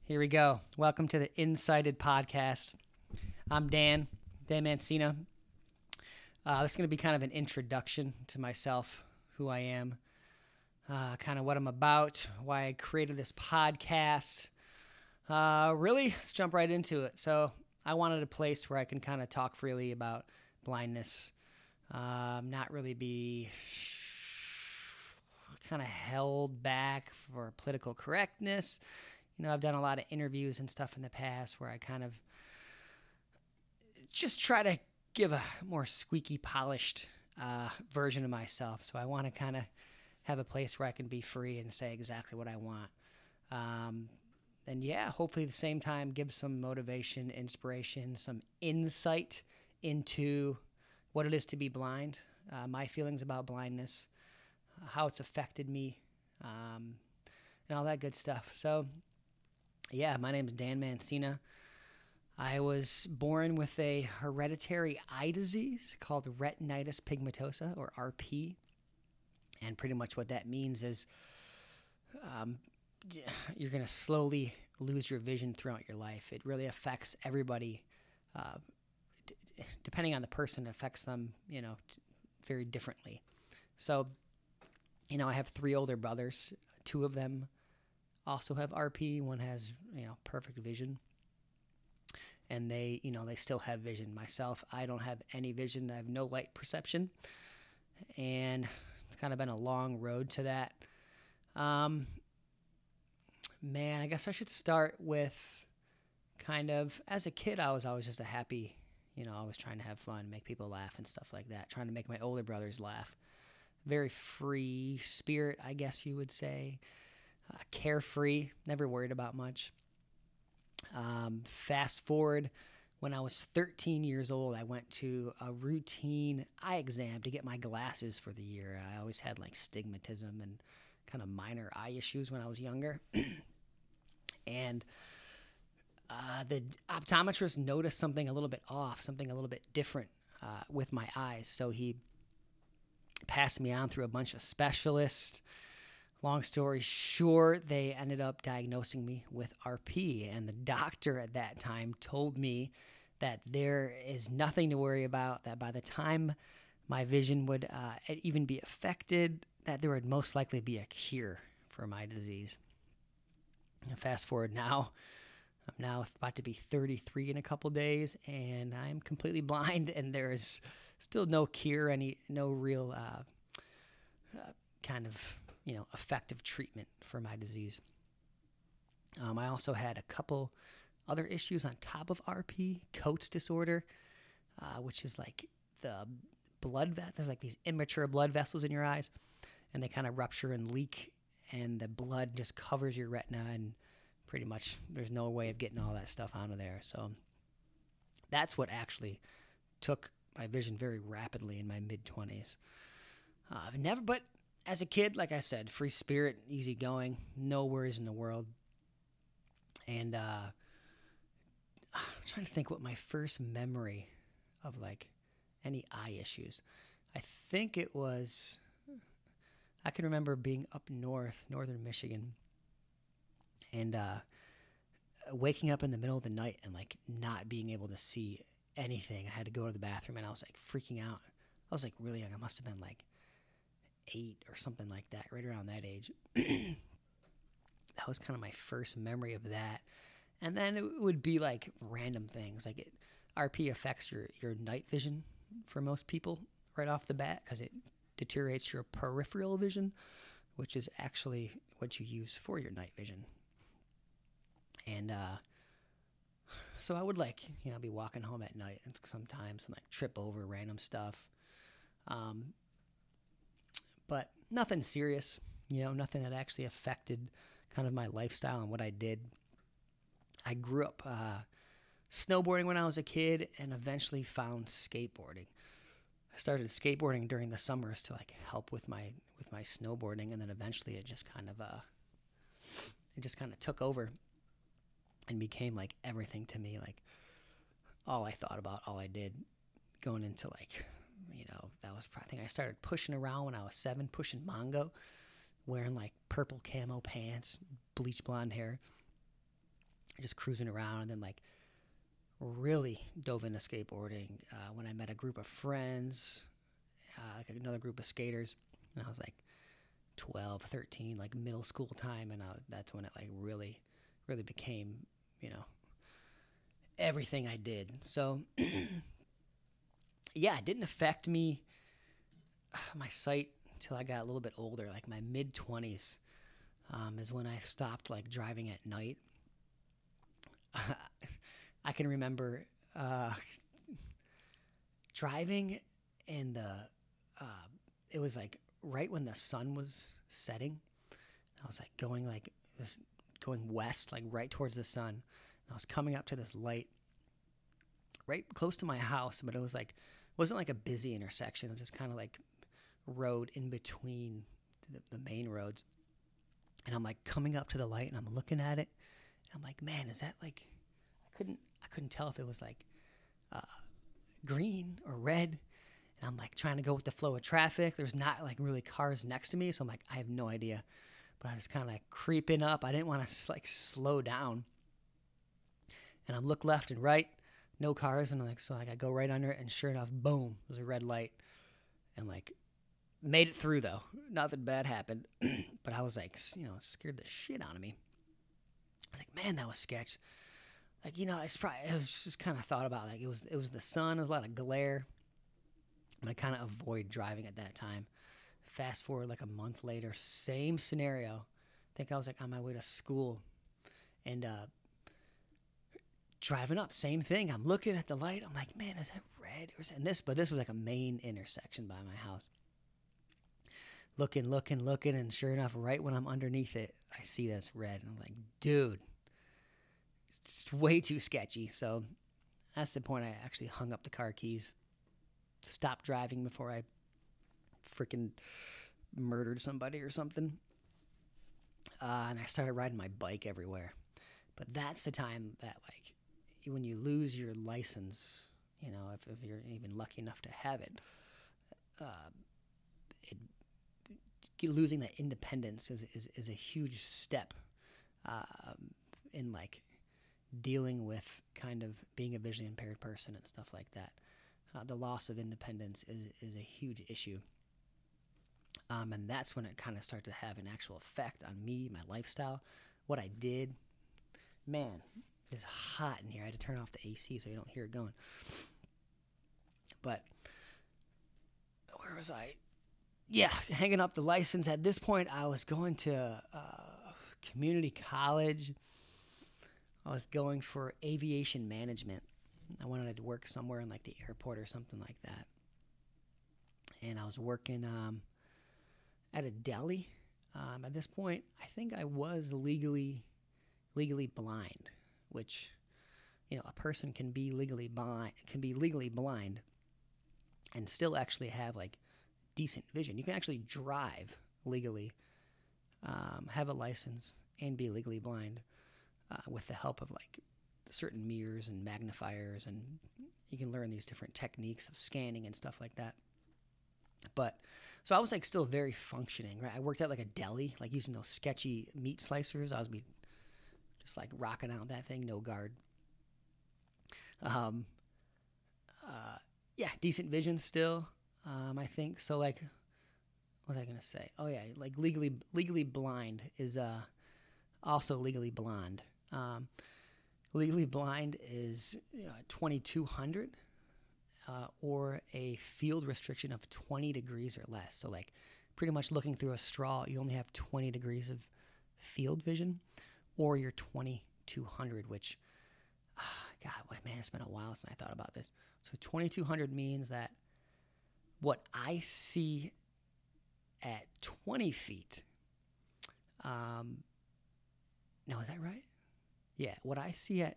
Here we go. Welcome to the Insighted Podcast. I'm Dan Mancina. This is going to be kind of an introduction to myself, who I am, kind of what I'm about, why I created this podcast. Really, let's jump right into it. So I wanted a place where I can kind of talk freely about blindness, not really be kind of held back for political correctness. You know, I've done a lot of interviews and stuff in the past where I kind of just try to give a more squeaky, polished version of myself. So I want to kind of have a place where I can be free and say exactly what I want. And yeah, hopefully at the same time, give some motivation, inspiration, some insight into what it is to be blind, my feelings about blindness, how it's affected me, and all that good stuff. So yeah, my name is Dan Mancina. I was born with a hereditary eye disease called retinitis pigmentosa, or RP. And pretty much what that means is you're going to slowly lose your vision throughout your life. It really affects everybody. Depending on the person, it affects them, very differently. So, I have 3 older brothers. 2 of them also have RP. One has, perfect vision. And they still have vision. Myself, I don't have any vision. I have no light perception. And it's kind of been a long road to that. Man, I guess I should start with kind of, as a kid, I was always just a happy, always trying to have fun, make people laugh and stuff like that, trying to make my older brothers laugh. Very free spirit, I guess you would say. Carefree, never worried about much. Fast forward, when I was 13 years old, I went to a routine eye exam to get my glasses for the year. I always had like stigmatism and kind of minor eye issues when I was younger. And the optometrist noticed something a little bit off, something a little bit different with my eyes. So he passed me on through a bunch of specialists. Long story short, they ended up diagnosing me with RP, and the doctor at that time told me that there is nothing to worry about, that by the time my vision would even be affected, that there would most likely be a cure for my disease. And fast forward now, I'm now about to be 33 in a couple days, and I'm completely blind, and there is still no cure, no real kind of effective treatment for my disease. I also had a couple other issues on top of RP, Coates disorder, which is like the blood vessels. There's like these immature blood vessels in your eyes, and they kind of rupture and leak, and the blood just covers your retina, and pretty much there's no way of getting all that stuff out of there. So that's what actually took my vision very rapidly in my mid-20s. But as a kid, like I said, free spirit, easy going, no worries in the world. And I'm trying to think what my first memory of like any eye issues. I think it was, I can remember being up north, northern Michigan, and waking up in the middle of the night and like not being able to see anything. I had to go to the bathroom, and I was like freaking out. I was like really young. I must have been like 8 or something like that, right around that age. That was kind of my first memory of that. And then it would be like random things. Like RP affects your night vision for most people right off the bat, because it deteriorates your peripheral vision, which is actually what you use for your night vision. And so I would be walking home at night, and sometimes and like trip over random stuff. But nothing serious, nothing that actually affected kind of my lifestyle and what I did. I grew up snowboarding when I was a kid, and eventually found skateboarding. I started skateboarding during the summers to like help with my snowboarding, and then eventually it just kind of took over and became like everything to me, like all I thought about, all I did, going into like, that was probably, I think I started pushing around when I was 7, pushing Mongo, wearing like purple camo pants, bleach blonde hair. just cruising around, and then like really dove into skateboarding when I met a group of friends, like another group of skaters, and I was like 12, 13, like middle school time, and that's when it like really became, everything I did. So yeah, it didn't affect me, my sight, until I got a little bit older, like my mid 20s, is when I stopped like driving at night. I can remember driving in uh, it was like right when the sun was setting. I was like going west, like right towards the sun. And I was coming up to this light right close to my house, but it wasn't like a busy intersection. It was just kind of like road in between the main roads. And I'm like coming up to the light, and I'm looking at it, and I'm like, man, is that like, I couldn't tell if it was like green or red. And I'm like trying to go with the flow of traffic. There's not like really cars next to me, so I'm like, I have no idea. But I was kind of like creeping up. I didn't want to like slow down. And I'm look left and right, no cars, and I go right under it, and sure enough, boom, it was a red light. And like made it through though. Nothing bad happened. But I was like, scared the shit out of me. I was like, man, that was sketch. Like, it was just kind of thought about, like, it was the sun, there was a lot of glare, and I kind of avoid driving at that time. Fast forward like a month later, same scenario. I think I was like on my way to school, and driving up, same thing. I'm looking at the light. I'm like, man, is that red? But this was like a main intersection by my house. Looking, and sure enough, right when I'm underneath it, I see that it's red, and I'm like, dude, it's way too sketchy. So that's the point I actually hung up the car keys, stopped driving before I freaking murdered somebody or something. And I started riding my bike everywhere. But that's the time that, like, when you lose your license, if you're even lucky enough to have it, losing that independence is a huge step in like dealing with kind of being a visually impaired person and stuff like that. The loss of independence is a huge issue. And that's when it kind of started to have an actual effect on me, my lifestyle, what I did. Man, it's hot in here. I had to turn off the AC so you don't hear it going. But where was I? Yeah, hanging up the license. At this point, I was going to community college. I was going for aviation management. I wanted to work somewhere in like the airport or something like that. And I was working at a deli. At this point, I think I was legally blind, which, a person can be legally blind and still actually have like decent vision. You can actually drive legally, have a license, and be legally blind with the help of like certain mirrors and magnifiers, and you can learn these different techniques of scanning and stuff like that. But so I was like still very functioning, right? I worked at like a deli, like using those sketchy meat slicers. I was just like rocking out that thing, no guard. Yeah, decent vision still. I think so. Like, what was I gonna say? Oh yeah, like legally blind is also legally blonde. Legally blind is 2200 or a field restriction of 20 degrees or less. So like, pretty much looking through a straw, you only have 20 degrees of field vision, or you're 2200, which, God, man, it's been a while since I thought about this. So 2200 means that what I see at 20 feet, no, is that right? Yeah, what I see at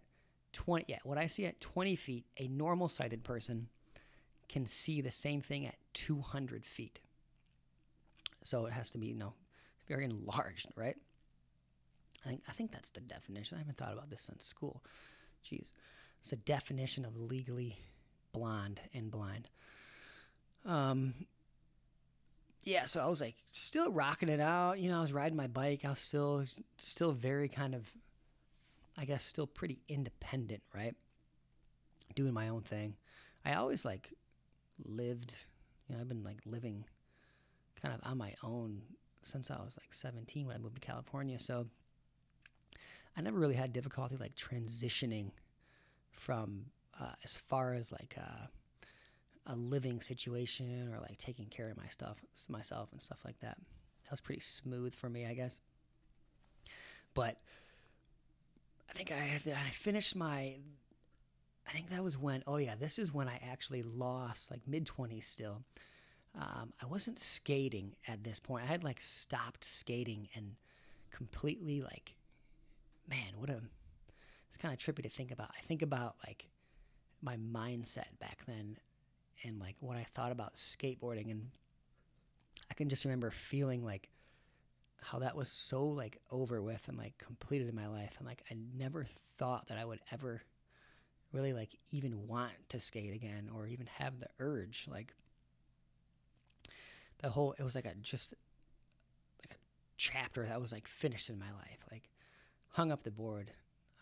20 feet, a normal sighted person can see the same thing at 200 feet. So it has to be, very enlarged, right? I think that's the definition. I haven't thought about this since school. Jeez. It's a definition of legally blonde and blind. Yeah, so I was like still rocking it out. I was riding my bike. I was still very kind of I guess, still pretty independent, right? Doing my own thing. I always like lived, I've been like living kind of on my own since I was like 17 when I moved to California. So I never really had difficulty like transitioning from as far as like a living situation or like taking care of myself and stuff like that. That was pretty smooth for me, I guess. But I finished my. I think that was when. Oh yeah, this is when I actually lost like mid-20s still. I wasn't skating at this point. I had like stopped skating and completely like, man, it's kind of trippy to think about. I think about like my mindset back then and like what I thought about skateboarding, and I can just remember feeling like how that was so like over with and like completed in my life, and like I never thought that I would ever really like even want to skate again or even have the urge. Like it was like a chapter that was like finished in my life. Like hung up the board,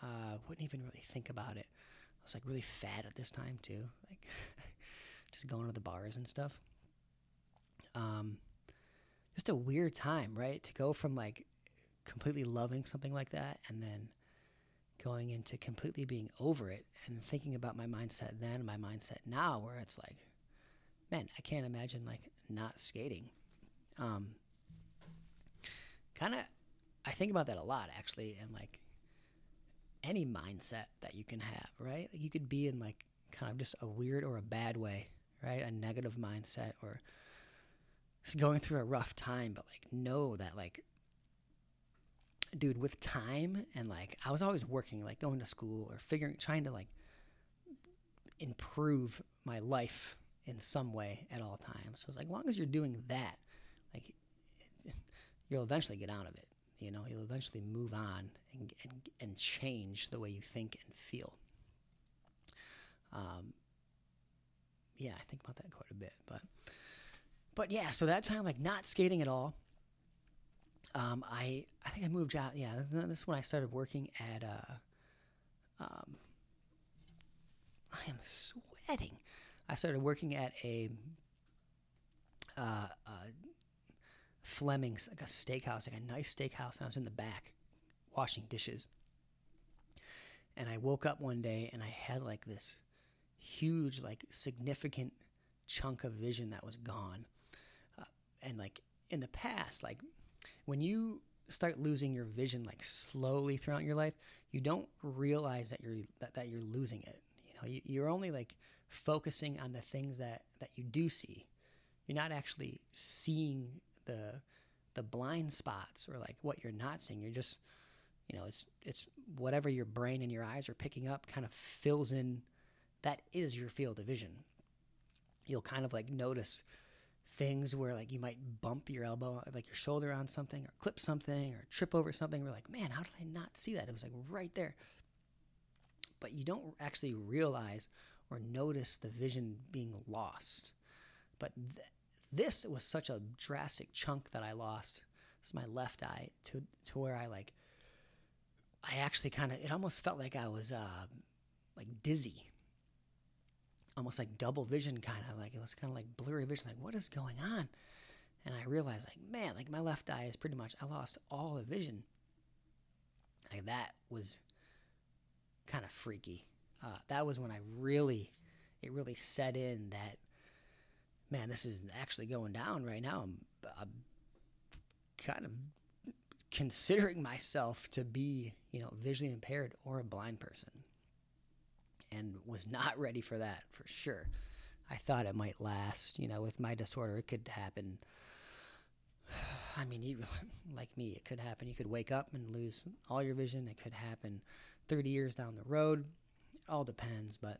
wouldn't even really think about it. I was like really fat at this time too, like just going to the bars and stuff. Just a weird time, right? To go from like completely loving something like that and then going into completely being over it and thinking about my mindset then and my mindset now, where it's like, man, I can't imagine like not skating. Kind of, I think about that a lot actually, and like any mindset that you can have, right? Like you could be in like kind of just a weird or a bad way, right? A negative mindset or just going through a rough time, but like know that like, dude, with time and like I was always working, like going to school or trying to like improve my life in some way at all times. So it's like, as long as you're doing that, like you'll eventually get out of it. You'll eventually move on and change the way you think and feel. Yeah, I think about that quite a bit. But yeah, so that time, like not skating at all. I think I moved out. Yeah, this is when I started working at. I am sweating. I started working at a Fleming's, like a steakhouse, like a nice steakhouse, and I was in the back washing dishes. And I woke up one day and I had like this huge, like significant chunk of vision that was gone. And like in the past, like when you start losing your vision like slowly throughout your life, you don't realize that you're losing it. You're only like focusing on the things that you do see. You're not actually seeing the blind spots or like what you're not seeing. You're just, it's whatever your brain and your eyes are picking up kind of fills in. That is your field of vision. You'll kind of like notice things where like you might bump your elbow, like your shoulder on something, or clip something, or trip over something. We're like, man, how did I not see that? It was like right there. But you don't actually realize or notice the vision being lost. But this was such a drastic chunk that I lost. It's my left eye to where I actually kind of, it almost felt like I was like dizzy, almost like double vision, kind of like it was kind of like blurry vision, like what is going on? And I realized like, man, like my left eye is pretty much, I lost all the vision. Like that was kind of freaky. That was when it really set in that, man, this is actually going down right now. I'm kind of considering myself to be, visually impaired or a blind person, and was not ready for that for sure. I thought it might last, with my disorder, it could happen. I mean, like me, it could happen. You could wake up and lose all your vision. It could happen 30 years down the road. It all depends, but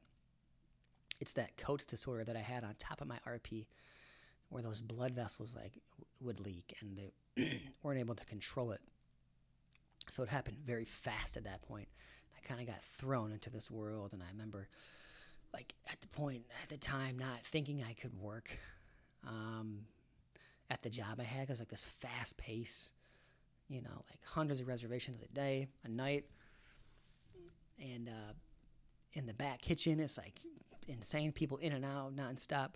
it's that Coates disorder that I had on top of my RP, where those blood vessels like would leak and they weren't able to control it. So it happened very fast at that point. I kind of got thrown into this world, and I remember like at the time not thinking I could work at the job I had, because like this fast pace, like hundreds of reservations a day, a night. And in the back kitchen, it's like insane people in and out nonstop.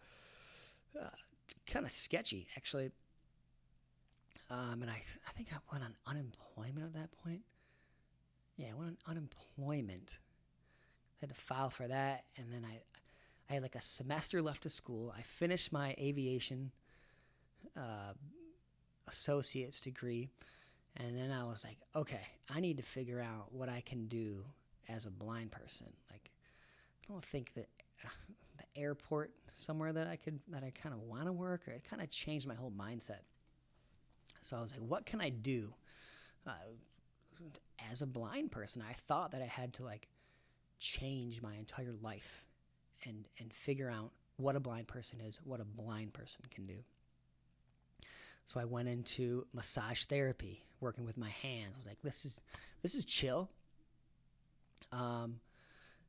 Kind of sketchy, actually. And I think I went on unemployment at that point. Yeah, I went on unemployment. I had to file for that, and then I had like a semester left of school. I finished my aviation associate's degree, and then I was like, okay, I need to figure out what I can do as a blind person. Like, I don't think that the airport somewhere that I kind of want to work, or it kind of changed my whole mindset. So I was like, what can I do as a blind person? I thought that I had to like change my entire life and figure out what a blind person is, what a blind person can do. So I went into massage therapy, working with my hands. I was like, this is chill.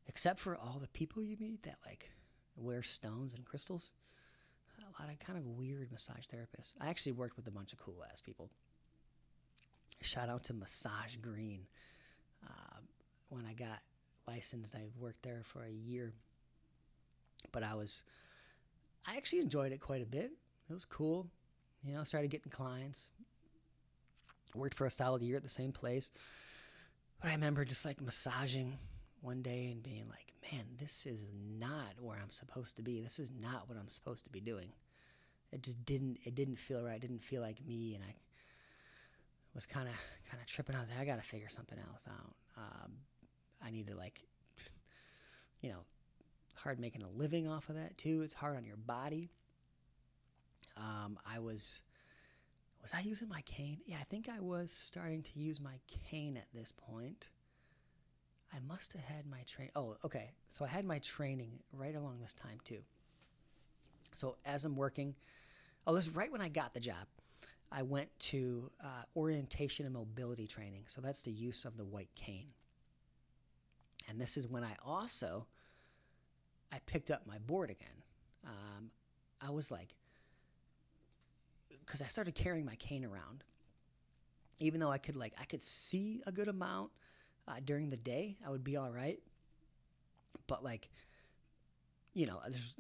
Except for all the people you meet that like wear stones and crystals. A lot of kind of weird massage therapists. I actually worked with a bunch of cool ass people. Shout out to Massage Green. When I got licensed, I worked there for a year. But I actually enjoyed it quite a bit. It was cool. You know, started getting clients. Worked for a solid year at the same place. But I remember just like massaging one day and being like, man, this is not where I'm supposed to be. This is not what I'm supposed to be doing. It didn't feel right. It didn't feel like me. And I was kind of tripping. I was like, I got to figure something else out. I need to like, you know, hard making a living off of that too. It's hard on your body. Was I using my cane? Yeah, I think I was starting to use my cane at this point. I must have had my training. Oh, okay. So I had my training right along this time too. So as I'm working, this is right when I got the job. I went to orientation and mobility training. So that's the use of the white cane. And this is when I picked up my board again. I was like, because I started carrying my cane around, even though I could see a good amount during the day, I would be all right. But like, you know, there's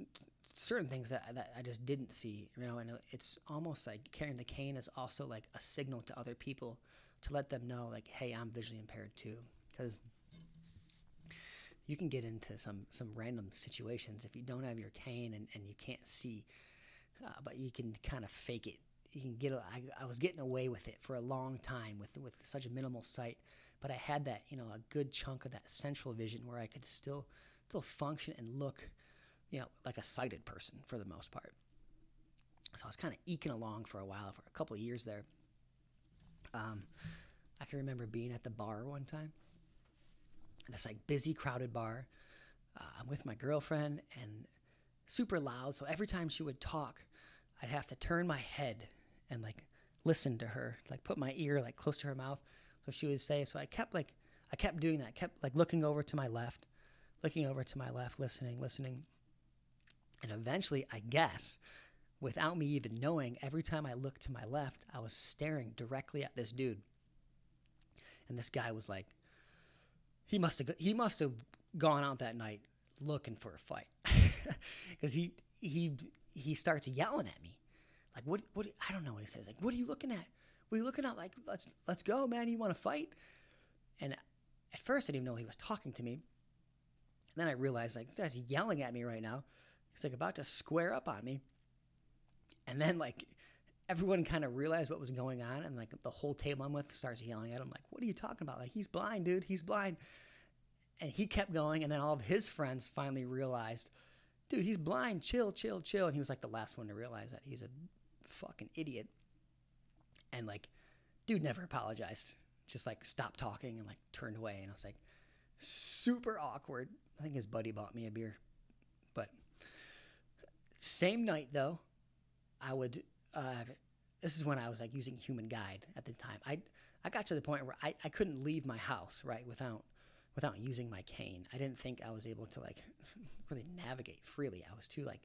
certain things that I just didn't see, you know, and it's almost like carrying the cane is also like a signal to other people to let them know like, hey, I'm visually impaired too. Because you can get into some random situations if you don't have your cane and you can't see, but you can kind of fake it. You can get. I was getting away with it for a long time with such a minimal sight, but I had that, you know, a good chunk of that central vision where I could still function and look, you know, like a sighted person for the most part. So I was kind of eking along for a while, for a couple of years there. I can remember being at the bar one time, this like busy, crowded bar. I'm with my girlfriend and super loud. So every time she would talk, I'd have to turn my head and like listen to her, like put my ear like close to her mouth. So she would say, so I kept doing that, kept like looking over to my left, listening. And eventually, I guess, without me even knowing, every time I looked to my left, I was staring directly at this dude. And this guy was like, he must have gone out that night looking for a fight. Because he starts yelling at me. Like, what, I don't know what he says. Like, what are you looking at? What are you looking at? Like, let's go, man. You want to fight? And at first, I didn't even know he was talking to me. And then I realized, like, this guy's yelling at me right now. He's, like, about to square up on me. And then, like, everyone kind of realized what was going on. And, like, the whole table I'm with starts yelling at him. Like, what are you talking about? Like, he's blind, dude. He's blind. And he kept going. And then all of his friends finally realized, dude, he's blind. Chill. And he was, like, the last one to realize that he's a fucking idiot. And, like, dude never apologized. Just, like, stopped talking and, like, turned away. And I was, like, super awkward. I think his buddy bought me a beer. But same night, though, I would, this is when I was, like, using Human Guide at the time. I got to the point where I couldn't leave my house, right, without using my cane. I didn't think I was able to, like, really navigate freely. I was too, like,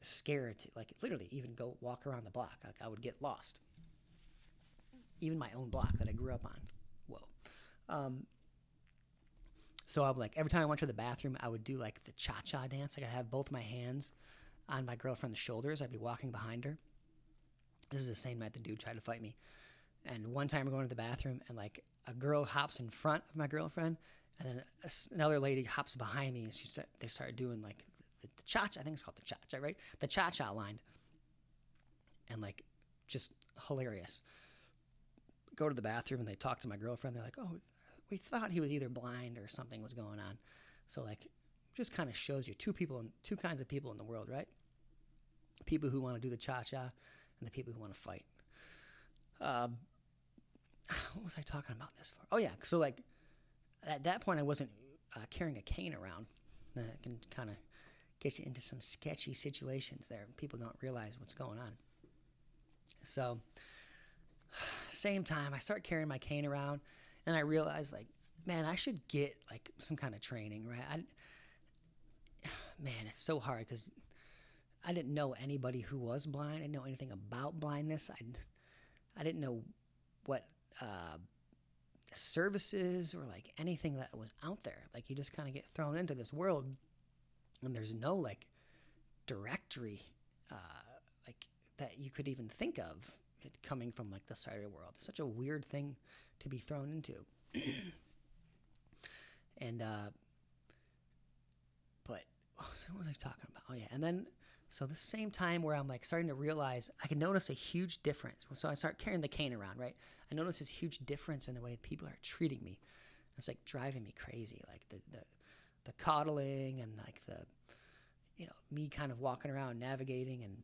scared to, like, literally even go walk around the block. Like, I would get lost. Even my own block that I grew up on. Whoa. So I'm like, every time I went to the bathroom, I would do like the cha-cha dance. Like I'd have both my hands on my girlfriend's shoulders. I'd be walking behind her. This is the same night the dude tried to fight me. And one time we're going to the bathroom, and like a girl hops in front of my girlfriend, and then another lady hops behind me, and they started doing like the cha-cha. I think it's called the cha-cha, right? The cha-cha line. And like, just hilarious. Go to the bathroom, and they talk to my girlfriend. They're like, oh, we thought he was either blind or something was going on. So like, just kind of shows you two kinds of people in the world, right? People who want to do the cha-cha and the people who want to fight. What was I talking about this for? Oh yeah, so like at that point I wasn't carrying a cane around. That can kind of get you into some sketchy situations there. People don't realize what's going on. So same time I start carrying my cane around, and I realize like, man, I should get like some kind of training, right? Man, it's so hard because I didn't know anybody who was blind. I didn't know anything about blindness. I didn't know what services or like anything that was out there. Like you just kind of get thrown into this world, and there's no like directory like that you could even think of it coming from like the sighted world. It's such a weird thing to be thrown into. And but what was I talking about? Oh yeah, and then so the same time where I'm like starting to realize I can notice a huge difference. So I start carrying the cane around, right? I notice this huge difference in the way people are treating me. It's like driving me crazy, like the coddling and like the, me kind of walking around navigating, and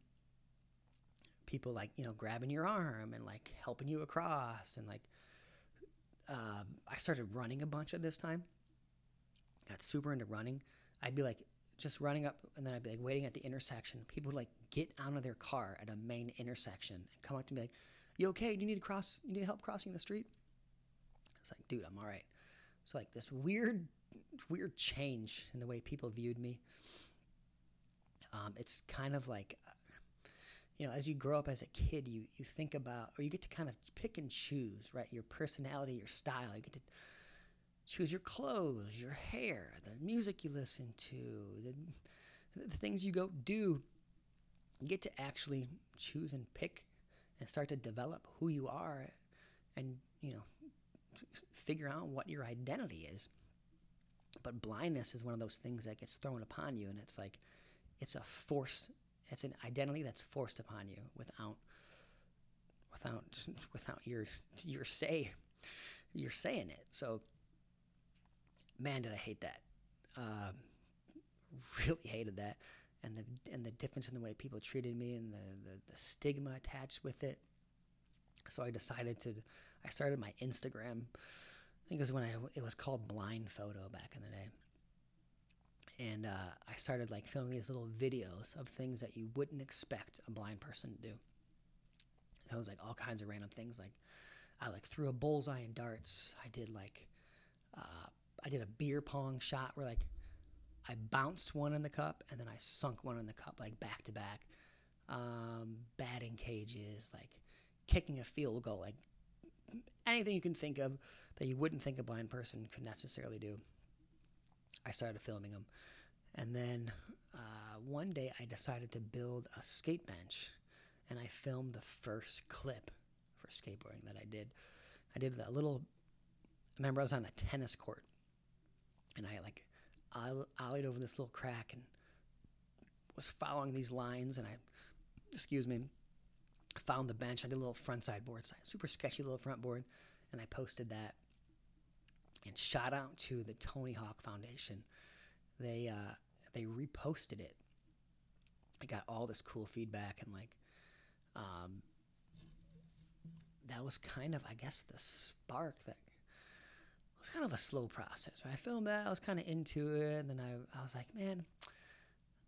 people like, grabbing your arm and like helping you across, and like I started running a bunch at this time. Got super into running. I'd be like just running up, and then I'd be like waiting at the intersection. People would like get out of their car at a main intersection and come up to me like, "You okay? Do you need help crossing the street?" It's like, dude, I'm all right. So like this weird change in the way people viewed me. It's kind of like, as you grow up as a kid, you think about, or you get to kind of pick and choose, right? Your personality, your style. You get to choose your clothes, your hair, the music you listen to, the things you go do. You get to actually choose and pick and start to develop who you are, and, figure out what your identity is. But blindness is one of those things that gets thrown upon you, and it's like, it's a force. It's an identity that's forced upon you without your say. You're saying it. So, man, did I hate that. Really hated that, and the difference in the way people treated me, and the stigma attached with it. So I started my Instagram. I think it was when it was called Blind Photo back in the day. And I started like filming these little videos of things that you wouldn't expect a blind person to do. That was like all kinds of random things. Like I like threw a bullseye in darts. I did a beer pong shot where like I bounced one in the cup and then I sunk one in the cup like back to back. Batting cages, like kicking a field goal, like anything you can think of that you wouldn't think a blind person could necessarily do. I started filming them. And then one day I decided to build a skate bench, and I filmed the first clip for skateboarding that I did. I did that little, I remember I was on a tennis court, and I ollied over this little crack and was following these lines, and found the bench. I did a little front side board, super sketchy little front board, and I posted that. And shout out to the Tony Hawk Foundation. They reposted it. I got all this cool feedback, and like, that was kind of, I guess, the spark. That was kind of a slow process. Right? I filmed that. I was kind of into it, and then I was like, man,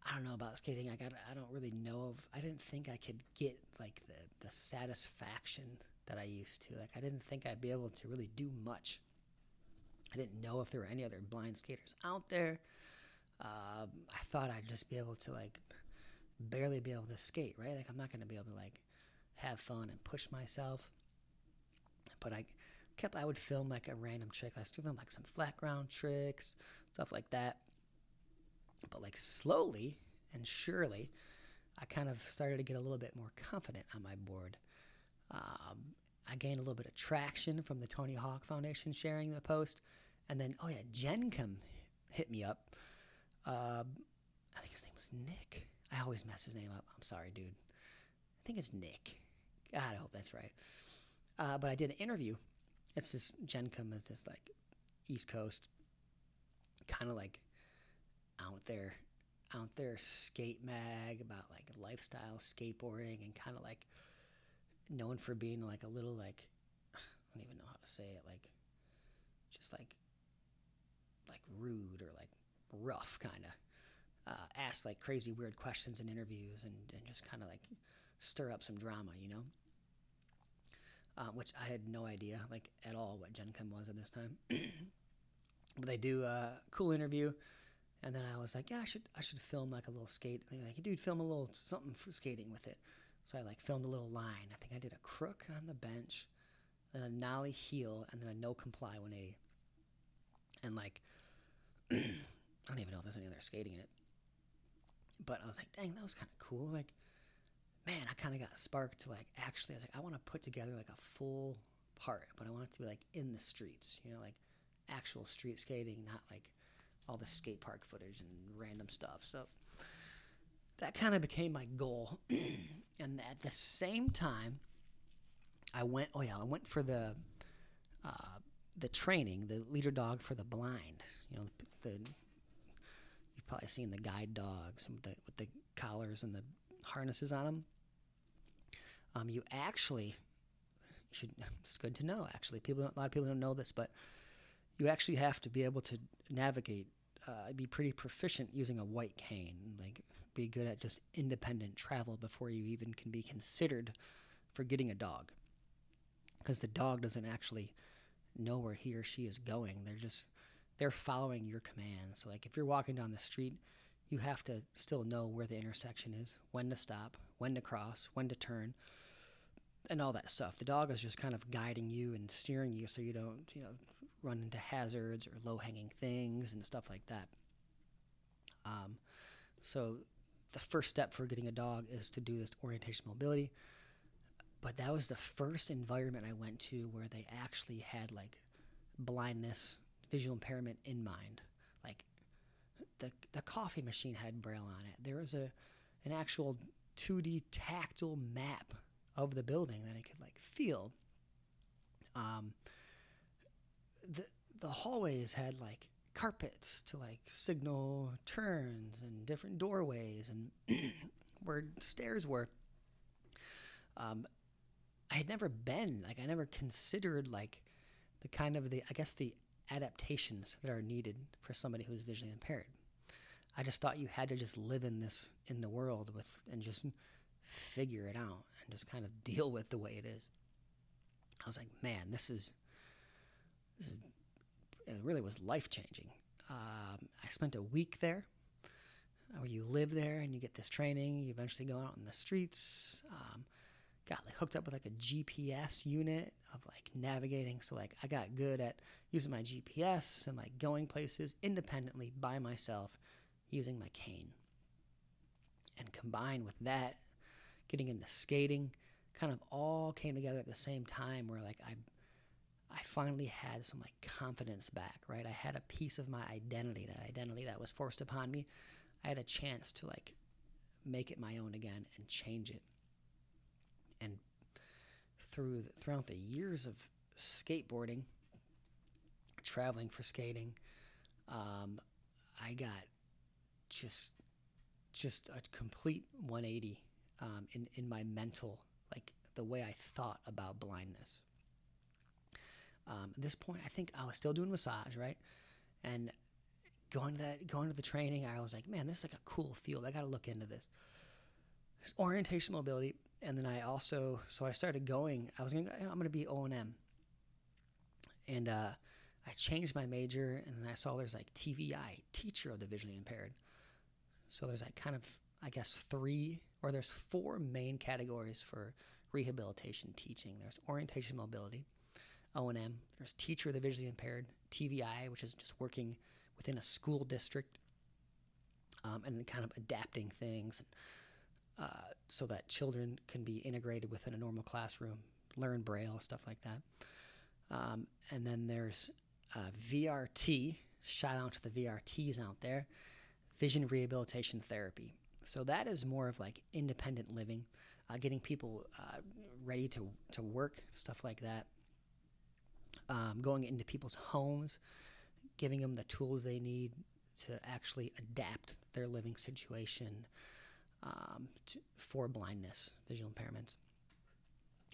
I don't know about skating. I don't really know I didn't think I could get like the satisfaction that I used to. Like I didn't think I'd be able to really do much. I didn't know if there were any other blind skaters out there. I thought I'd just be able to like barely be able to skate, right? Like I'm not going to be able to like have fun and push myself. But I would film like a random trick. I was doing like some flat ground tricks, stuff like that. But like slowly and surely, I kind of started to get a little bit more confident on my board. I gained a little bit of traction from the Tony Hawk Foundation sharing the post. And then, oh yeah, Gencom hit me up. I think his name was Nick. I always mess his name up. I'm sorry, dude. I think it's Nick. God, I hope that's right. But I did an interview. It's this Gencom is this like East Coast, kind of like out there skate mag about like lifestyle skateboarding and kind of like known for being like a little like, I don't even know how to say it, like just like rude or like rough kind of. Ask like crazy weird questions in interviews and just kind of like stir up some drama, you know? Which I had no idea like at all what Gencom was at this time. But they do a cool interview. And then I was like, yeah, I should film like a little skate thing. Like, dude, film a little something for skating with it. So I like filmed a little line. I think I did a crook on the bench, then a nollie heel, and then a no comply 180. And like, I don't even know if there's any other skating in it. But I was like, dang, that was kind of cool. Like, man, I kind of got sparked to like, actually, I was like, I want to put together like a full part, but I want it to be like in the streets, you know, like actual street skating, not like all the skate park footage and random stuff. So that kind of became my goal. And at the same time, I went for the training, the leader dog for the blind. You know, you've probably seen the guide dogs with the collars and the harnesses on them. You actually should. It's good to know. Actually, a lot of people don't know this, but you actually have to be able to navigate, be pretty proficient using a white cane, like be good at just independent travel before you even can be considered for getting a dog. Because the dog doesn't actually know where he or she is going. They're following your commands. So like if you're walking down the street, you have to still know where the intersection is, when to stop, when to cross, when to turn, and all that stuff. The dog is just kind of guiding you and steering you so you don't, run into hazards or low-hanging things and stuff like that. So the first step for getting a dog is to do this orientation mobility. But that was the first environment I went to where they actually had like blindness, visual impairment in mind. Like the coffee machine had Braille on it. There was an actual 2D tactile map of the building that I could like feel. The hallways had like carpets to like signal turns and different doorways and where stairs were. I had never been, like I never considered like the adaptations that are needed for somebody who's visually impaired. I just thought you had to just live in the world and just figure it out and just kind of deal with the way it is. I was like, man, it really was life-changing. I spent a week there where you live there and you get this training. You eventually go out in the streets. Got like hooked up with like a GPS unit of like navigating. So like I got good at using my GPS and like going places independently by myself using my cane. And combined with that, getting into skating, kind of all came together at the same time where like I finally had some like confidence back, right? I had a piece of my identity that was forced upon me. I had a chance to like make it my own again and change it. And throughout the years of skateboarding, traveling for skating, I got just a complete 180 in my mental, like the way I thought about blindness. At this point, I think I was still doing massage, right? And going to the training, I was like, man, this is like a cool field. I got to look into this. There's orientation mobility, and then I started going. I'm going to be O&M, and I changed my major, and then I saw there's like TVI, teacher of the visually impaired. So there's like kind of, I guess, there's 4 main categories for rehabilitation teaching. There's orientation mobility. O&M. There's teacher of the visually impaired, TVI, which is just working within a school district, and then kind of adapting things so that children can be integrated within a normal classroom, learn Braille, stuff like that. And then there's VRT. Shout out to the VRTs out there, Vision Rehabilitation Therapy. So that is more of like independent living, getting people ready to work, stuff like that. Going into people's homes, giving them the tools they need to actually adapt their living situation for blindness, visual impairments.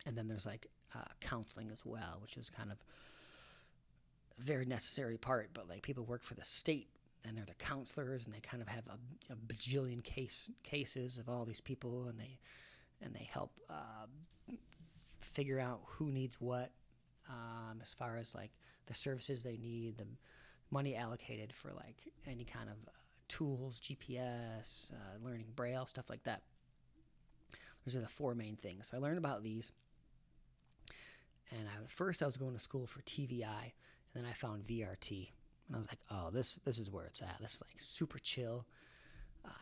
And then there's like counseling as well, which is kind of a very necessary part. But like people work for the state and they're the counselors, and they kind of have a bajillion cases of all these people, and they help figure out who needs what, as far as like the services they need, the money allocated for like any kind of tools, GPS, learning Braille, stuff like that. Those are the four main things. So I learned about these, and first I was going to school for TVI, and then I found VRT, and I was like, oh, this is where it's at. This is like super chill.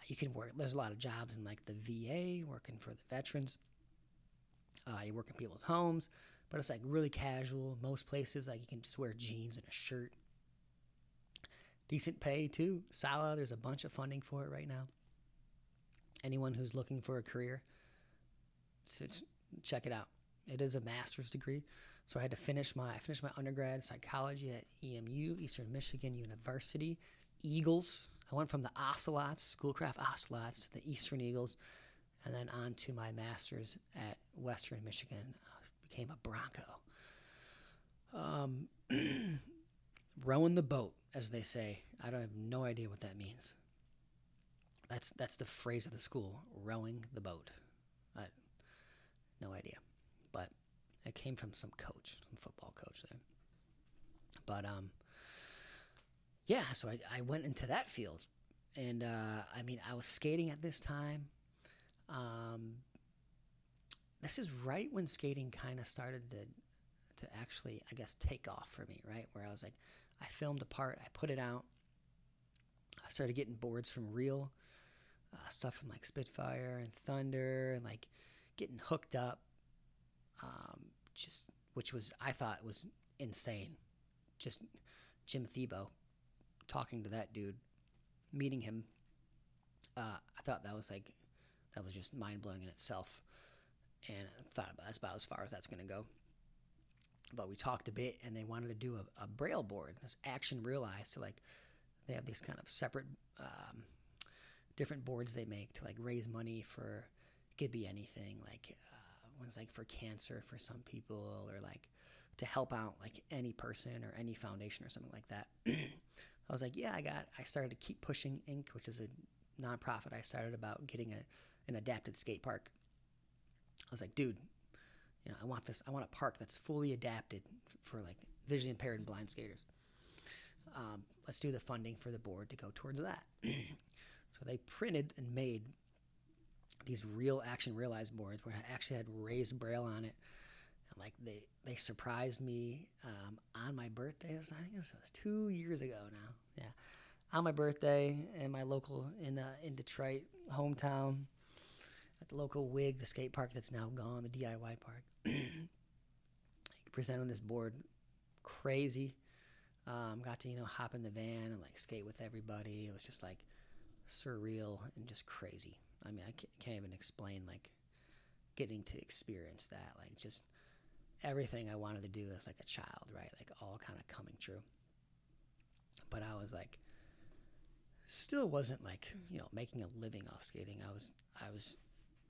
You can work. There's a lot of jobs in like the VA, working for the veterans. You work in people's homes, but it's like really casual. Most places, like you can just wear jeans and a shirt. Decent pay too. Sala, there's a bunch of funding for it right now. Anyone who's looking for a career, check it out. It is a master's degree, so I had to finish my undergrad psychology at EMU, Eastern Michigan University, Eagles. I went from the Ocelots, Schoolcraft Ocelots, to the Eastern Eagles, and then on to my master's at Western Michigan. Became a Bronco. Rowing the boat, as they say. I have no idea what that means. That's the phrase of the school, rowing the boat. No idea. But it came from some football coach there. But yeah, so I went into that field. And I was skating at this time. This is right when skating kind of started to actually, I guess, take off for me, right? Where I was like, I filmed a part, I put it out. I started getting boards from Reel, stuff from like Spitfire and Thunder, and like getting hooked up, which was, I thought was insane. Just Jim Thiebaud, talking to that dude, meeting him, I thought that was just mind-blowing in itself. And I thought that's about as far as that's going to go. But we talked a bit, and they wanted to do a Braille board, this Action Realize. So, like, they have these kind of separate, different boards they make to, like, raise money for, it could be anything, like, one's, like, for cancer for some people, or, like, to help out, like, any person or any foundation or something like that. I was like, yeah, I started to Keep Pushing Inc., which is a nonprofit I started about getting an adapted skate park. I was like, dude, I want a park that's fully adapted for like visually impaired and blind skaters. Let's do the funding for the board to go towards that. So they printed and made these Real Action Realize boards where I actually had raised Braille on it. And like they surprised me on my birthday. I think this was 2 years ago now. Yeah, on my birthday in my local in Detroit hometown. At the local WIG, the skate park that's now gone, the DIY park. Presented on this board, crazy. Got to hop in the van and like skate with everybody. It was just like surreal and just crazy. I mean, I can't even explain like getting to experience that. Like just everything I wanted to do as like a child, right? Like all kind of coming true. But I was like, still wasn't like making a living off skating. I was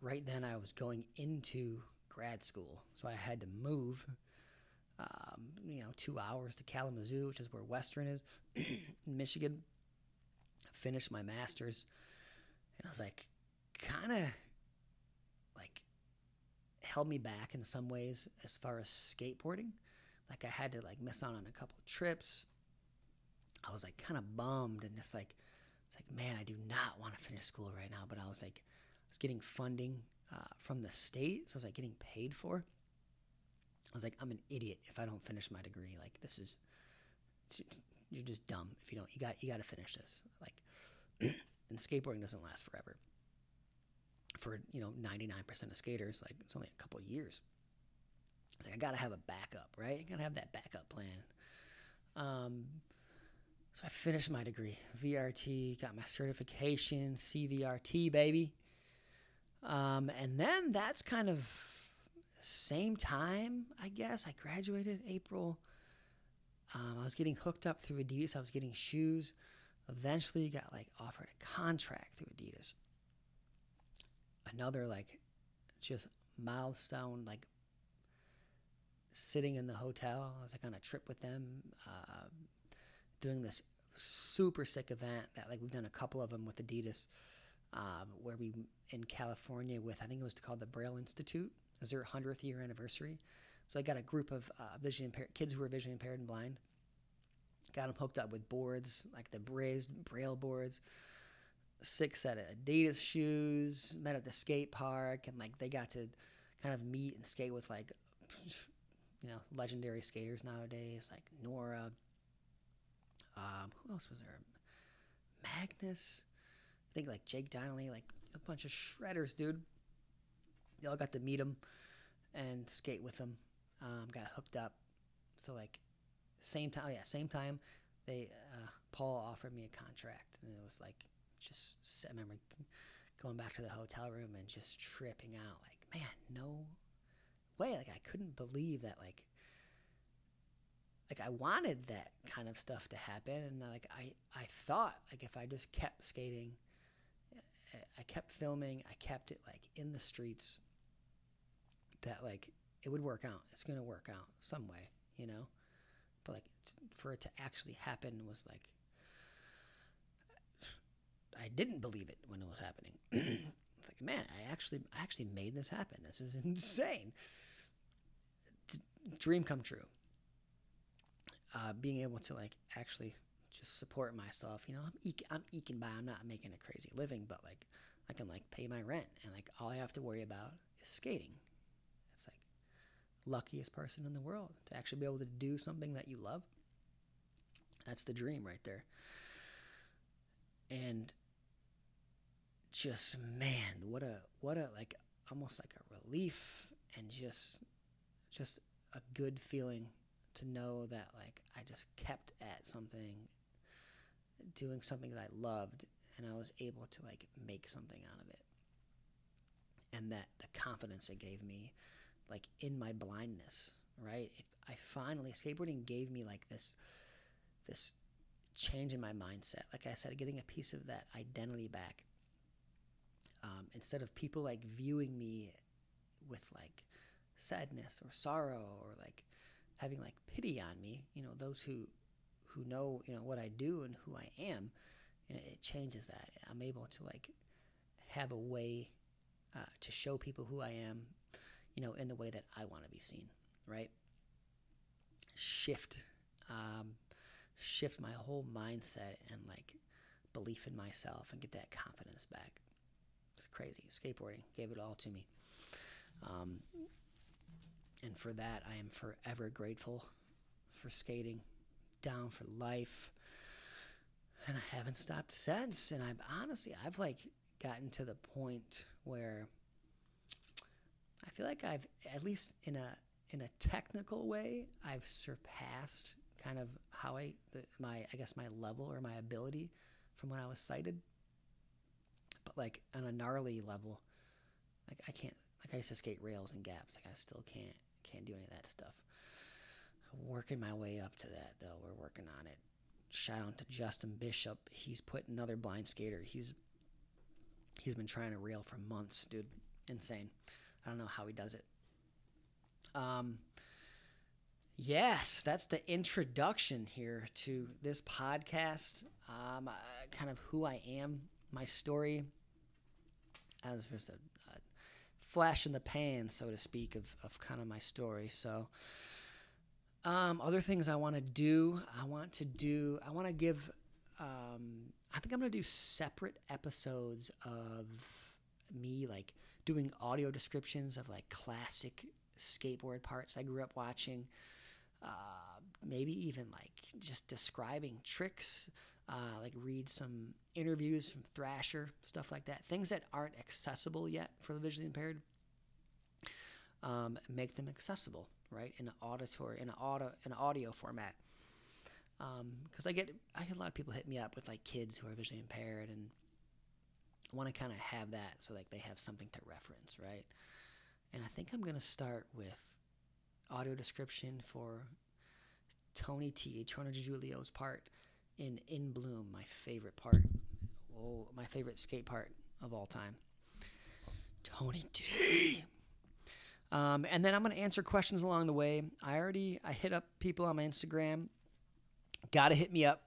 right then I was going into grad school, so I had to move 2 hours to Kalamazoo, which is where Western is in Michigan. Finished my master's, and I was like kind of like held me back in some ways as far as skateboarding. Like I had to like miss out on a couple of trips. I was like kind of bummed, and it's like man, I do not want to finish school right now. But I was getting funding from the state, so I was like getting paid for. I was like, I'm an idiot if I don't finish my degree. Like, you're just dumb if you don't. You got to finish this. Like, and skateboarding doesn't last forever. For 99% of skaters, like it's only a couple years. Like, I got to have a backup, right? I got to have that backup plan. So I finished my degree, VRT, got my certification, CVRT, baby. And then that's kind of same time, I guess. I graduated April. I was getting hooked up through Adidas. I was getting shoes. Eventually got like offered a contract through Adidas. Another like just milestone, like sitting in the hotel. I was like on a trip with them, doing this super sick event that like we've done a couple of them with Adidas, where we in California with, I think it was called the Braille Institute. It was their 100th year anniversary. So I got a group of visually impaired kids who were visually impaired and blind. Got them hooked up with boards, like the raised Braille boards, 6 set of Adidas shoes, met at the skate park, and like they got to kind of meet and skate with like, legendary skaters nowadays, like Nora. Who else was there? Magnus. I think like Jake Donnelly, like a bunch of shredders, dude. They all got to meet him and skate with him. Got hooked up. So like same time they Paul offered me a contract, and it was like just I remember going back to the hotel room and just tripping out, like, man, no way. Like I couldn't believe that like I wanted that kind of stuff to happen, and like I thought like if I just kept skating, I kept filming, I kept it like in the streets, that like it would work out. It's gonna work out some way, But like for it to actually happen was like I didn't believe it when it was happening. It's like, man, I actually made this happen. This is insane. Dream come true. Being able to like actually just support myself, I'm eking by. I'm not making a crazy living, but like I can like pay my rent, and like all I have to worry about is skating. It's like luckiest person in the world to actually be able to do something that you love. That's the dream right there. And just, man, what a like almost like a relief, and just a good feeling to know that like I just kept at something, doing something that I loved, and I was able to like make something out of it. And that the confidence it gave me, like in my blindness, right? Skateboarding gave me like this change in my mindset. Like I said, getting a piece of that identity back. Instead of people like viewing me with like sadness or sorrow, or like having like pity on me, those who know, what I do and who I am, it changes that. I'm able to like have a way to show people who I am, in the way that I want to be seen, right? Shift my whole mindset and like belief in myself, and get that confidence back. It's crazy. Skateboarding gave it all to me. And for that, I am forever grateful for skating. Down for life. And I haven't stopped since. And I've like gotten to the point where I feel like I've, at least in a technical way, I've surpassed kind of how my level or my ability from when I was sighted. But like on a gnarly level, like I can't, like I used to skate rails and gaps. Like I still can't do any of that stuff. I'm working my way up to that though. We're working on it. Shout out to Justin Bishop. He's put another blind skater. He's been trying to rail for months, dude. Insane. I don't know how he does it. Yes, that's the introduction here to this podcast. Kind of who I am, my story, as just a flash in the pan, so to speak, of kind of my story. So, other things I want to do, I think I'm going to do separate episodes of me like doing audio descriptions of like classic skateboard parts I grew up watching. Maybe even like just describing tricks, like read some interviews from Thrasher, stuff like that. Things that aren't accessible yet for the visually impaired, make them accessible, right? In an audio format. Because I get a lot of people hit me up with like kids who are visually impaired and want to kind of have that so like they have something to reference, right? And I think I'm gonna start with audio description for Tony DiGiulio's part in Bloom, my favorite part. Oh, my favorite skate part of all time. Tony D. And then I'm gonna answer questions along the way. I hit up people on my Instagram. Gotta hit me up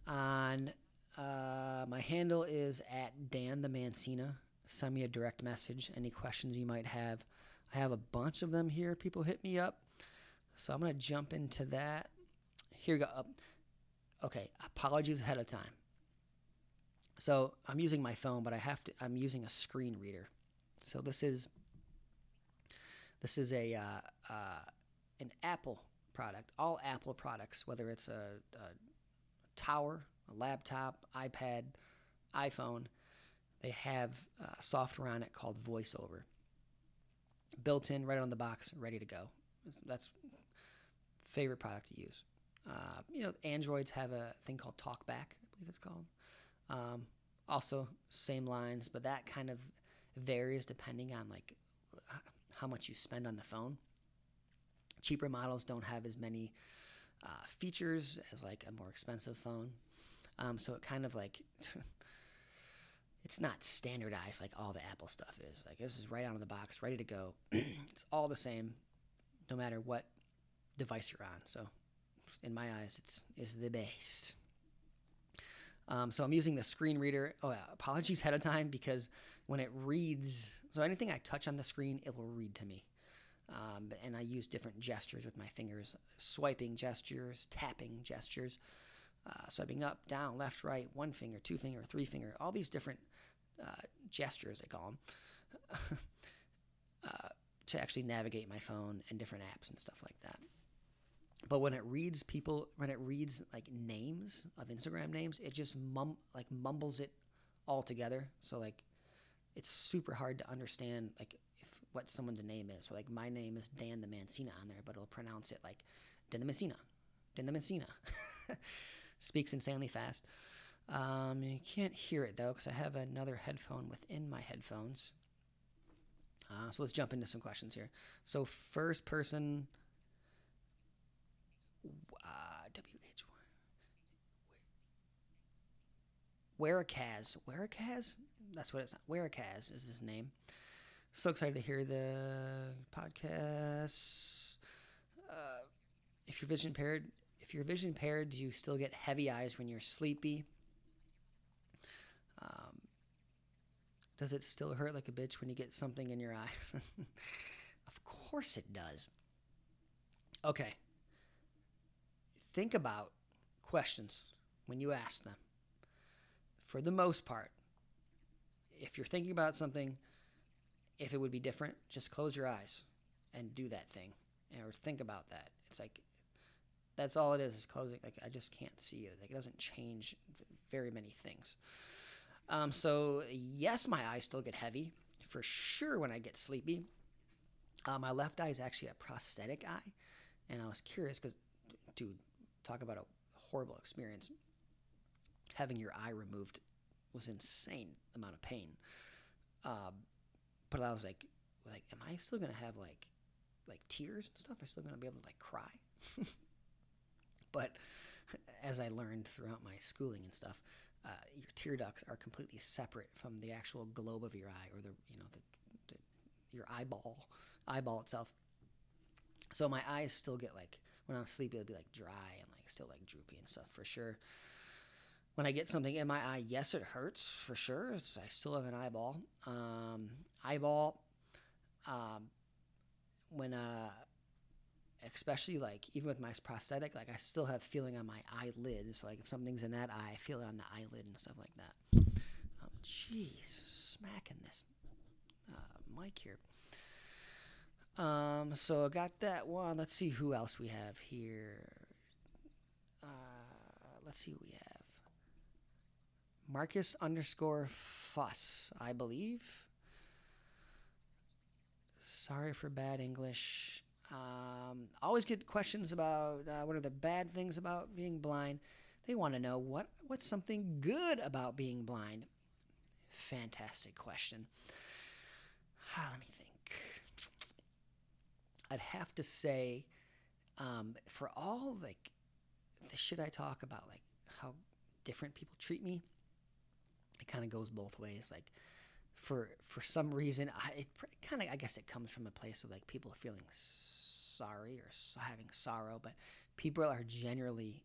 on my handle is at Dan the Mancina. Send me a direct message. Any questions you might have. I have a bunch of them here. People hit me up. So I'm going to jump into that. Here we go. Okay, apologies ahead of time. So I'm using my phone, but I'm using a screen reader. So this is an Apple product. All Apple products, whether it's a tower, a laptop, iPad, iPhone, they have software on it called VoiceOver. Built in, right on the box, ready to go. That's favorite product to use. Androids have a thing called TalkBack, I believe it's called. Also, same lines, but that kind of varies depending on like how much you spend on the phone. Cheaper models don't have as many features as like a more expensive phone. So it kind of like it's not standardized like all the Apple stuff is. Like this is right out of the box, ready to go. It's all the same, no matter what device you're on. So in my eyes, it's the best. So I'm using the screen reader. Oh, yeah, apologies ahead of time because when it reads, so anything I touch on the screen, it will read to me. And I use different gestures with my fingers, swiping gestures, tapping gestures, swiping up, down, left, right, one finger, two finger, three finger, all these different gestures, I call them, to actually navigate my phone and different apps and stuff like that. But when it reads like names of Instagram names, it just mumbles it all together. So like it's super hard to understand like what someone's name is. So like my name is Dan the Mancina on there, but it'll pronounce it like Dan the Mancina. Dan the Mancina. Speaks insanely fast. You can't hear it though because I have another headphone within my headphones. So let's jump into some questions here. So first person, Werakaz. That's what it's. Werakaz is his name. So excited to hear the podcast. If you're vision impaired, do you still get heavy eyes when you're sleepy? Does it still hurt like a bitch when you get something in your eye? Of course it does. Okay. Think about questions when you ask them. For the most part, if you're thinking about something, if it would be different, just close your eyes and do that thing or think about that. It's like that's all it is closing. Like I just can't see it. Like it doesn't change very many things. So yes, my eyes still get heavy for sure when I get sleepy. My left eye is actually a prosthetic eye, and I was curious because, dude, talk about a horrible experience. Having your eye removed was insane amount of pain. But I was like, am I still gonna have like tears and stuff? Am I still gonna be able to like cry? But as I learned throughout my schooling and stuff, your tear ducts are completely separate from the actual globe of your eye, or your eyeball itself. So my eyes still get like when I'm sleepy, it'll be like dry and like still like droopy and stuff for sure. When I get something in my eye, yes, it hurts for sure. I still have an eyeball. When especially like even with my prosthetic, like I still have feeling on my eyelid. So like if something's in that eye, I feel it on the eyelid and stuff like that. Jeez, smacking this mic here. So I got that one. Let's see who else we have here. Let's see who we have. Marcus underscore Fuss, I believe. Sorry for bad English. Always get questions about what are the bad things about being blind. They want to know what's something good about being blind. Fantastic question. Let me think. I'd have to say, for all like the shit I talk about, like how different people treat me, it kind of goes both ways. Like for some reason, I guess it comes from a place of like people feeling sorry or having sorrow, but people are generally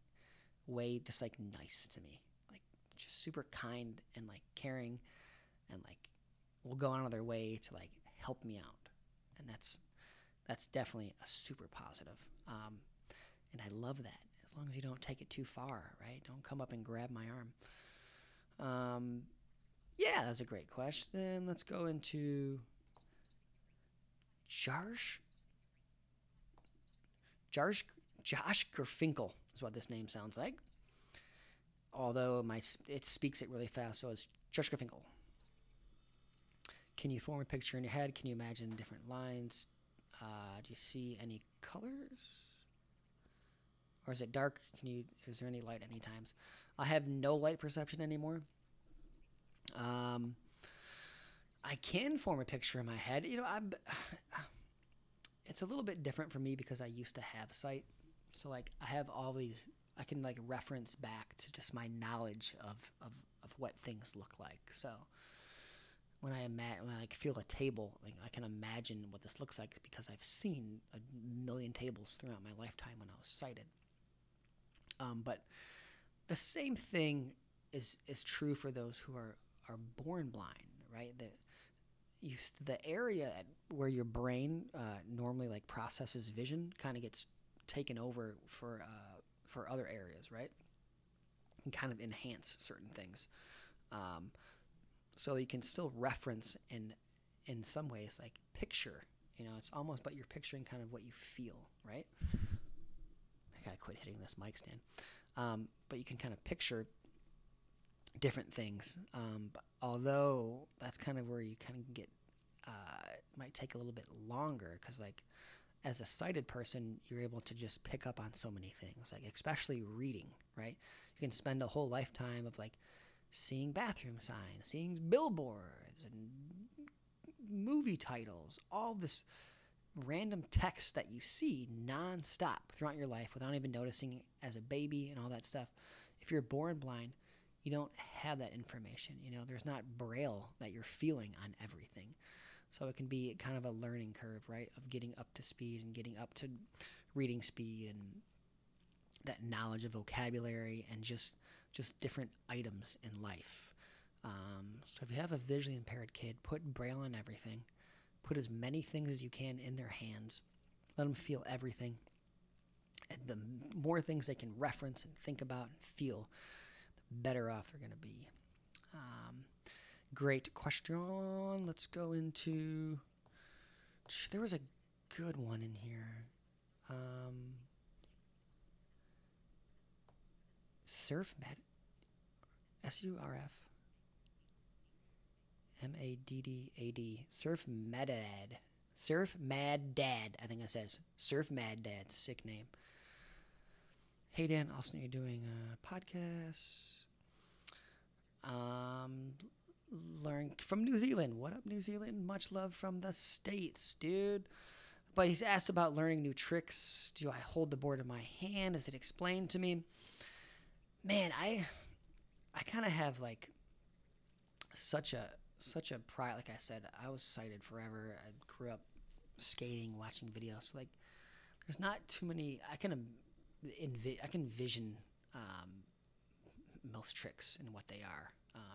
way just like nice to me, like just super kind and like caring, and like will go out of their way to like help me out, and that's definitely a super positive. And I love that, as long as you don't take it too far, right? Don't come up and grab my arm. Yeah, that's a great question. Let's go into Josh Gerfinkel is what this name sounds like. Although it speaks it really fast, so it's Josh Gerfinkel. Can you form a picture in your head? Can you imagine different lines? Do you see any colors? Or is it dark? Is there any light any times? I have no light perception anymore. I can form a picture in my head. It's a little bit different for me because I used to have sight. So like I have all these, I can like reference back to just my knowledge of what things look like. So when I like feel a table, like I can imagine what this looks like because I've seen a million tables throughout my lifetime when I was sighted. But the same thing is true for those who are born blind, right? The area where your brain normally like processes vision kind of gets taken over for other areas, right? And kind of enhance certain things. So you can still reference in some ways like picture. It's almost, but you're picturing kind of what you feel, right? I gotta quit hitting this mic stand. But you can kind of picture different things. But although that's kind of where you kind of get, it might take a little bit longer because like as a sighted person, you're able to just pick up on so many things, like especially reading, right? You can spend a whole lifetime of like seeing bathroom signs, seeing billboards and movie titles, all this random text that you see nonstop throughout your life without even noticing it as a baby and all that stuff. If you're born blind, you don't have that information. There's not braille that you're feeling on everything. So it can be kind of a learning curve, right, of getting up to speed and getting up to reading speed and that knowledge of vocabulary and just different items in life. So if you have a visually impaired kid, put braille on everything. Put as many things as you can in their hands. Let them feel everything. And the more things they can reference and think about and feel, the better off they're going to be. Great question. Let's go into... There was a good one in here. Surf Med... SURF. MADDAD. Surf Madad. Surf Mad Dad, I think it says. Surf Mad Dad. Sick name. Hey Dan, Austin, you're doing a podcast. Learn from New Zealand. What up, New Zealand? Much love from the States, dude. But he's asked about learning new tricks. Do I hold the board in my hand? Is it explained to me? Man, I kind of have like such a pride. Like I said, I was sighted forever. I grew up skating, watching videos. So like, there's not too many. I can envision most tricks and what they are,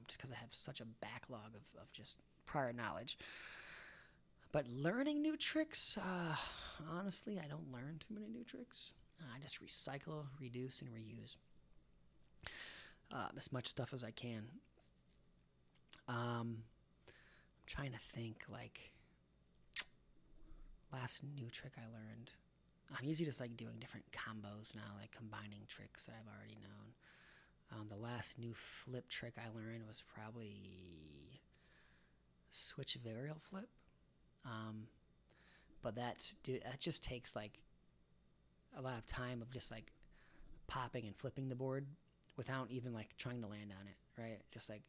just because I have such a backlog of just prior knowledge. But learning new tricks, honestly, I don't learn too many new tricks. I just recycle, reduce, and reuse as much stuff as I can. I'm trying to think, like last new trick I learned. I'm usually just like doing different combos now, like combining tricks that I've already known. The last new flip trick I learned was probably switch varial flip. But that just takes like a lot of time of just like popping and flipping the board without even like trying to land on it, right? Just like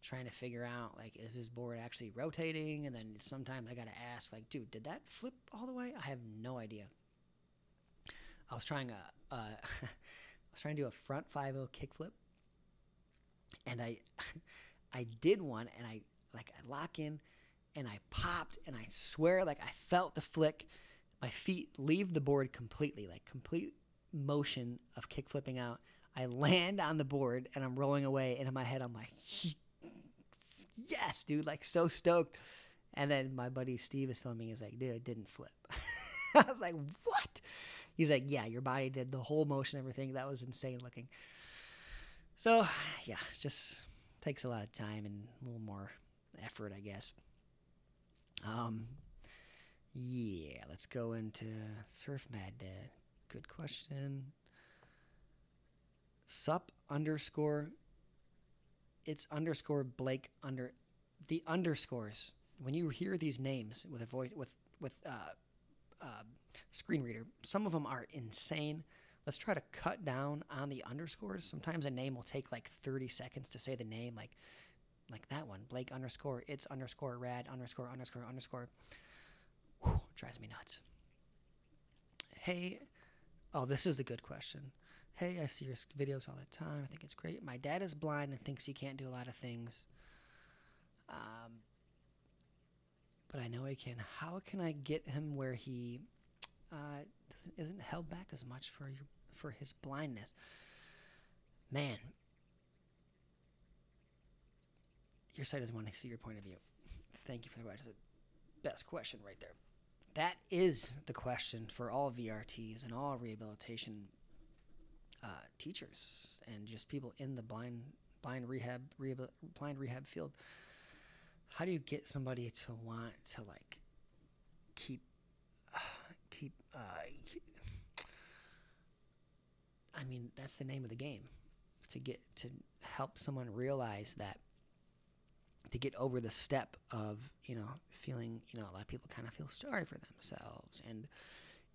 trying to figure out like, is this board actually rotating? And then sometimes I gotta ask like, dude, did that flip all the way? I have no idea. I was trying to do a front 5-0 kickflip, and I did one, and I lock in, and I popped, and I swear like I felt the flick. My feet leave the board completely, like complete motion of kick flipping out. I land on the board, and I'm rolling away, and in my head I'm like, yes, dude, like so stoked. And then my buddy Steve is filming. He's like, dude, it didn't flip. I was like, what? He's like, yeah, your body did the whole motion, everything. That was insane looking. So, yeah, just takes a lot of time and a little more effort, I guess. Yeah, let's go into Surf Mad Dad. Good question. Sup underscore. It's underscore Blake under the underscores. When you hear these names with a voice with screen reader, some of them are insane. Let's try to cut down on the underscores. Sometimes a name will take like 30 seconds to say the name, like that one, Blake underscore, it's underscore rad underscore underscore underscore. Whew, drives me nuts. Hey, oh, this is a good question. Hey, I see your videos all the time. I think it's great. My dad is blind and thinks he can't do a lot of things. But I know he can. How can I get him where he isn't held back as much for his blindness? Man, your site doesn't want to see your point of view. Thank you for the question. That's the best question right there. That is the question for all VRTs and all rehabilitation teachers and just people in the blind rehab field. How do you get somebody to want to like keep I mean, that's the name of the game, to help someone realize that, to get over the step of, feeling, a lot of people kind of feel sorry for themselves, and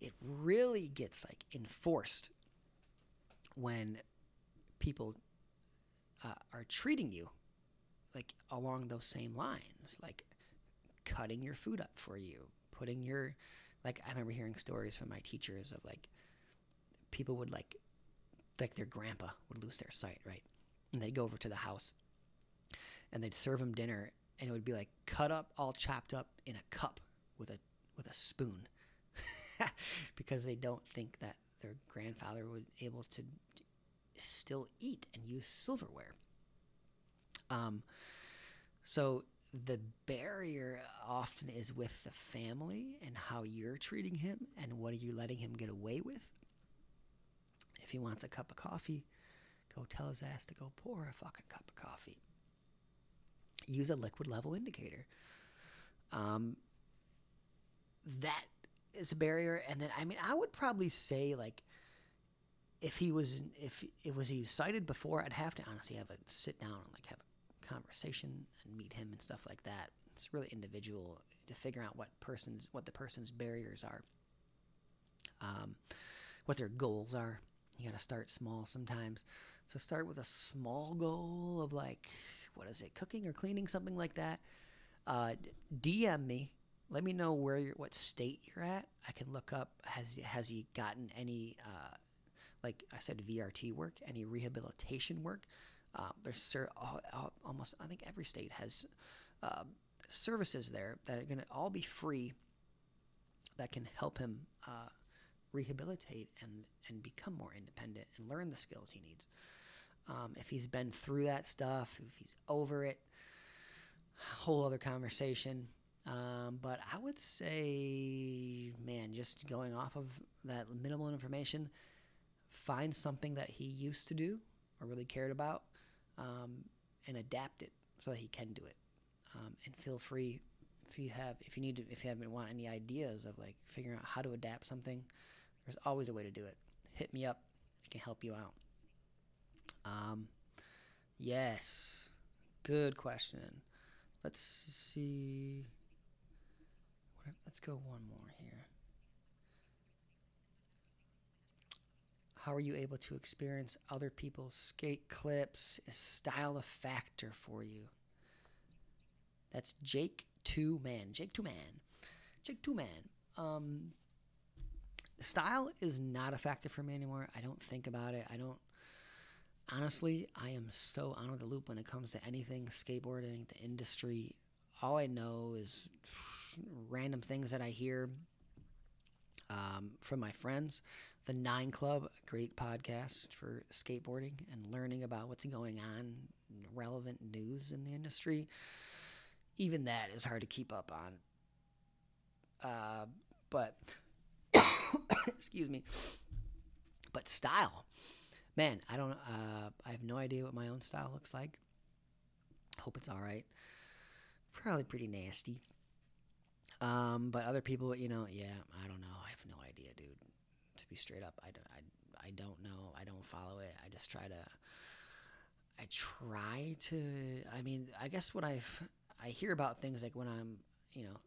it really gets like enforced when people are treating you like along those same lines, like cutting your food up for you, putting your, like, I remember hearing stories from my teachers of like people would like their grandpa would lose their sight, right? And they'd go over to the house and they'd serve him dinner, and it would be like cut up, all chopped up in a cup with a spoon because they don't think that their grandfather would be able to still eat and use silverware. So the barrier often is with the family and how you're treating him and what are you letting him get away with. If he wants a cup of coffee, go tell his ass to go pour a fucking cup of coffee. Use a liquid level indicator. That is a barrier. And then, I mean, I would probably say like, if he was sighted before, I'd have to honestly have a sit down and like have a conversation and meet him and stuff like that. It's really individual to figure out what the person's barriers are, what their goals are. You got to start small sometimes. So start with a small goal of like, what is it, cooking or cleaning, something like that. DM me. Let me know what state you're at. I can look up, has he gotten any, like I said, VRT work, any rehabilitation work. There's almost, I think every state has services there that are going to all be free that can help him rehabilitate and become more independent and learn the skills he needs. If he's been through that stuff, if he's over it, whole other conversation. But I would say, man, just going off of that minimal information, find something that he used to do or really cared about, and adapt it so that he can do it. And feel free if you haven't want any ideas of like figuring out how to adapt something, there's always a way to do it. Hit me up. I can help you out. Yes, good question. Let's see. Let's go one more here. How are you able to experience other people's skate clips? Is style a factor for you? That's Jake 2 Man. Jake 2 Man. Jake 2 Man. Style is not a factor for me anymore. I don't think about it. Honestly, I am so out of the loop when it comes to anything skateboarding, the industry. All I know is random things that I hear from my friends. The Nine Club, a great podcast for skateboarding and learning about what's going on, relevant news in the industry. Even that is hard to keep up on. But excuse me. But style, man, I have no idea what my own style looks like. Hope it's all right. Probably pretty nasty. But other people, yeah, I don't know. I have no idea, dude. To be straight up, I don't know. I don't follow it. I just try to. I mean, I guess what I hear about things like when I'm,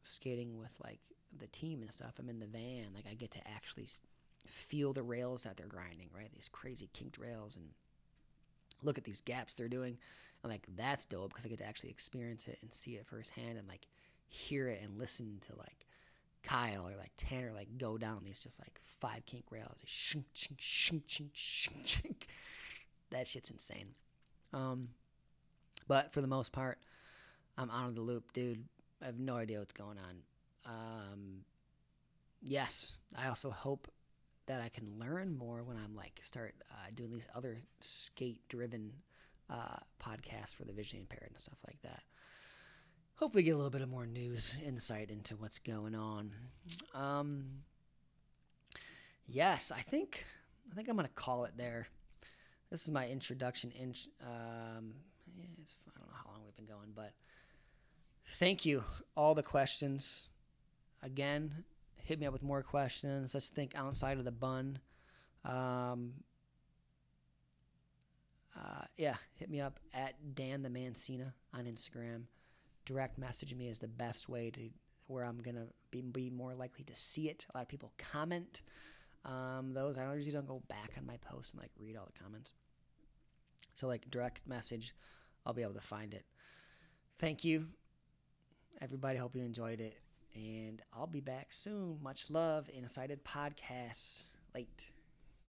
skating with like the team and stuff. I'm in the van, like I get to actually feel the rails that they're grinding, right? These crazy kinked rails, and look at these gaps they're doing. I'm like, that's dope because I get to actually experience it and see it firsthand and like hear it and listen to like Kyle or like Tanner like go down these just like 5 kink rails. Shink, shink, shink, shink, shink, shink. That shit's insane. But for the most part, I'm out of the loop, dude. I have no idea what's going on. Yes, I also hope that I can learn more when I'm like start doing these other skate-driven podcasts for the visually impaired and stuff like that. Hopefully get a little bit of more news insight into what's going on. Yes, I think I'm going to call it there. This is my introduction. I don't know how long we've been going, but thank you. All the questions. Again, hit me up with more questions. Let's think outside of the bun. Hit me up at Dan the Mancina on Instagram. Direct message me is the best way to where I'm gonna be more likely to see it. A lot of people comment those. I usually don't go back on my posts and like read all the comments. So like direct message, I'll be able to find it. Thank you, everybody. Hope you enjoyed it, and I'll be back soon. Much love. Insighted Podcast. Late.